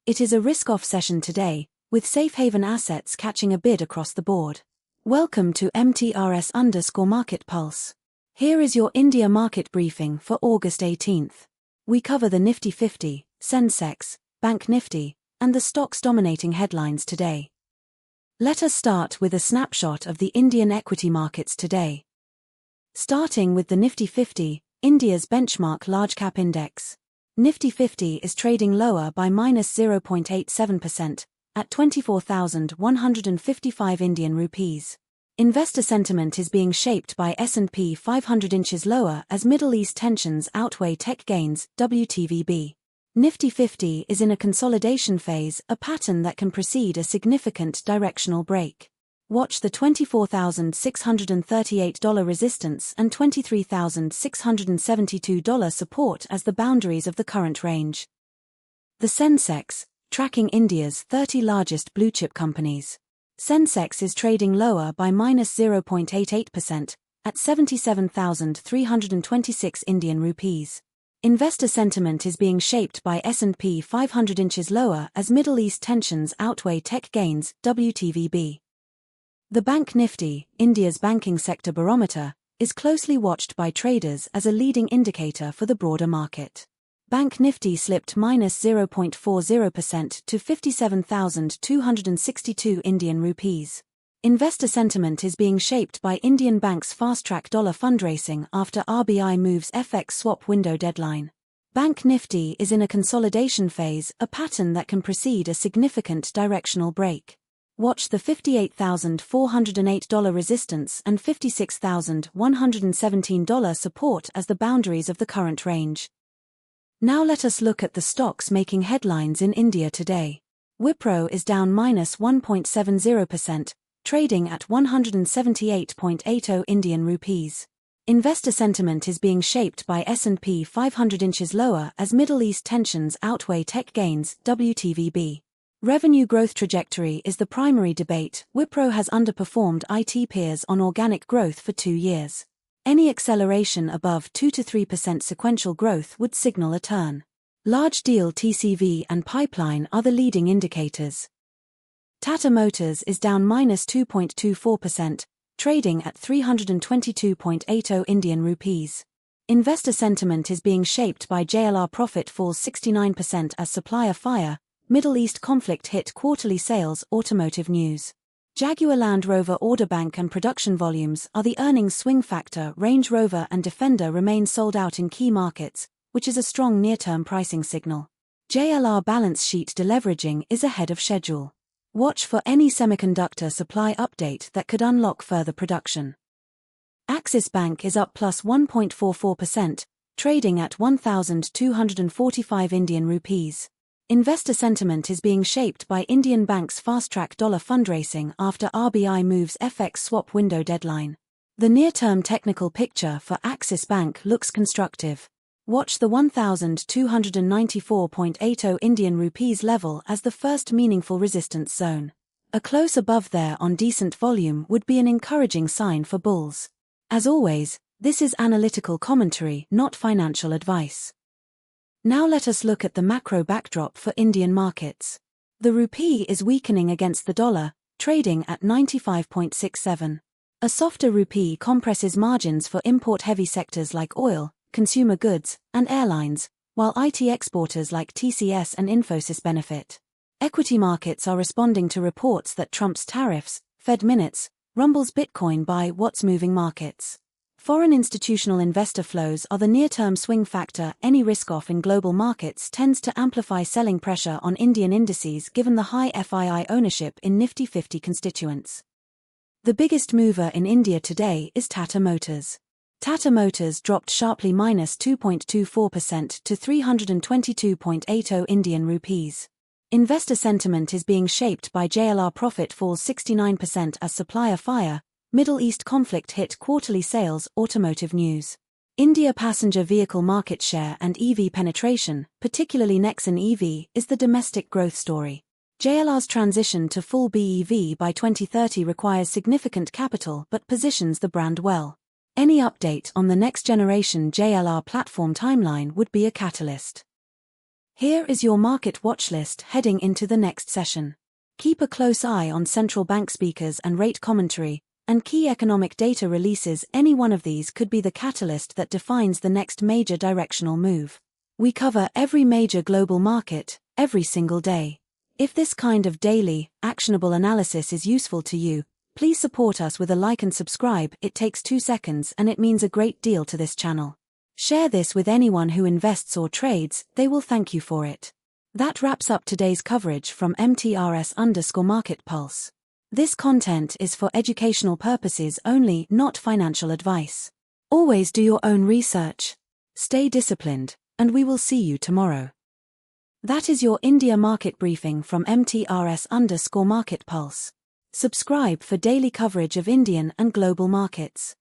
It is a risk-off session today, with safe haven assets catching a bid across the board. Welcome to MTRS_Market Pulse. Here is your India market briefing for August 18th. We cover the Nifty 50, Sensex, Bank Nifty, and the stocks dominating headlines today. Let us start with a snapshot of the Indian equity markets today. Starting with the Nifty 50, India's benchmark large-cap index. Nifty 50 is trading lower by -0.87%, at 24,155 Indian rupees. Investor sentiment is being shaped by S&P 500 inches lower as Middle East tensions outweigh tech gains, WTVB. Nifty 50 is in a consolidation phase, a pattern that can precede a significant directional break. Watch the $24,638 resistance and $23,672 support as the boundaries of the current range. The Sensex, tracking India's 30 largest blue-chip companies. Sensex is trading lower by -0.88%, at 77,326 Indian rupees. Investor sentiment is being shaped by S&P 500 inches lower as Middle East tensions outweigh tech gains, WTVB. The Bank Nifty, India's banking sector barometer, is closely watched by traders as a leading indicator for the broader market. Bank Nifty slipped -0.40% to 57,262 Indian rupees. Investor sentiment is being shaped by Indian banks' fast-track dollar fundraising after RBI moves FX swap window deadline. Bank Nifty is in a consolidation phase, a pattern that can precede a significant directional break. Watch the $58,408 resistance and $56,117 support as the boundaries of the current range. Now let us look at the stocks making headlines in India today. Wipro is down -1.70%, trading at 178.80 Indian rupees. Investor sentiment is being shaped by S&P 500 inches lower as Middle East tensions outweigh tech gains, WTVB. Revenue growth trajectory is the primary debate. Wipro has underperformed IT peers on organic growth for 2 years. Any acceleration above 2 to 3% sequential growth would signal a turn. Large deal TCV and pipeline are the leading indicators. Tata Motors is down -2.24%, trading at 322.80 Indian rupees. Investor sentiment is being shaped by JLR profit falls 69% as supplier fire, Middle East conflict hit quarterly sales, automotive news. Jaguar Land Rover order bank and production volumes are the earnings swing factor. Range Rover and Defender remain sold out in key markets, which is a strong near-term pricing signal. JLR balance sheet deleveraging is ahead of schedule. Watch for any semiconductor supply update that could unlock further production. Axis Bank is up +1.44%, trading at 1,245 Indian rupees. Investor sentiment is being shaped by Indian banks' fast-track dollar fundraising after RBI moves FX swap window deadline. The near-term technical picture for Axis Bank looks constructive. Watch the 1,294.80 Indian rupees level as the first meaningful resistance zone. A close above there on decent volume would be an encouraging sign for bulls. As always, this is analytical commentary, not financial advice. Now let us look at the macro backdrop for Indian markets. The rupee is weakening against the dollar, trading at 95.67. A softer rupee compresses margins for import-heavy sectors like oil, consumer goods, and airlines, while IT exporters like TCS and Infosys benefit. Equity markets are responding to reports that Trump's tariffs, Fed minutes, rumbles Bitcoin by what's moving markets. Foreign institutional investor flows are the near-term swing factor. Any risk-off in global markets tends to amplify selling pressure on Indian indices given the high FII ownership in Nifty 50 constituents. The biggest mover in India today is Tata Motors. Tata Motors dropped sharply -2.24% to 322.80 Indian rupees. Investor sentiment is being shaped by JLR profit falls 69% as supplier fire, Middle East conflict hit quarterly sales, automotive news. India passenger vehicle market share and EV penetration, particularly Nexon EV, is the domestic growth story. JLR's transition to full BEV by 2030 requires significant capital but positions the brand well. Any update on the next generation JLR platform timeline would be a catalyst. Here is your market watch list heading into the next session. Keep a close eye on central bank speakers and rate commentary, and key economic data releases. Any one of these could be the catalyst that defines the next major directional move. We cover every major global market, every single day. If this kind of daily, actionable analysis is useful to you, please support us with a like and subscribe. It takes 2 seconds and it means a great deal to this channel. Share this with anyone who invests or trades, they will thank you for it. That wraps up today's coverage from MTRS_Market Pulse. This content is for educational purposes only, not financial advice. Always do your own research. Stay disciplined, and we will see you tomorrow. That is your India market briefing from MTRS_Market Pulse. Subscribe for daily coverage of Indian and global markets.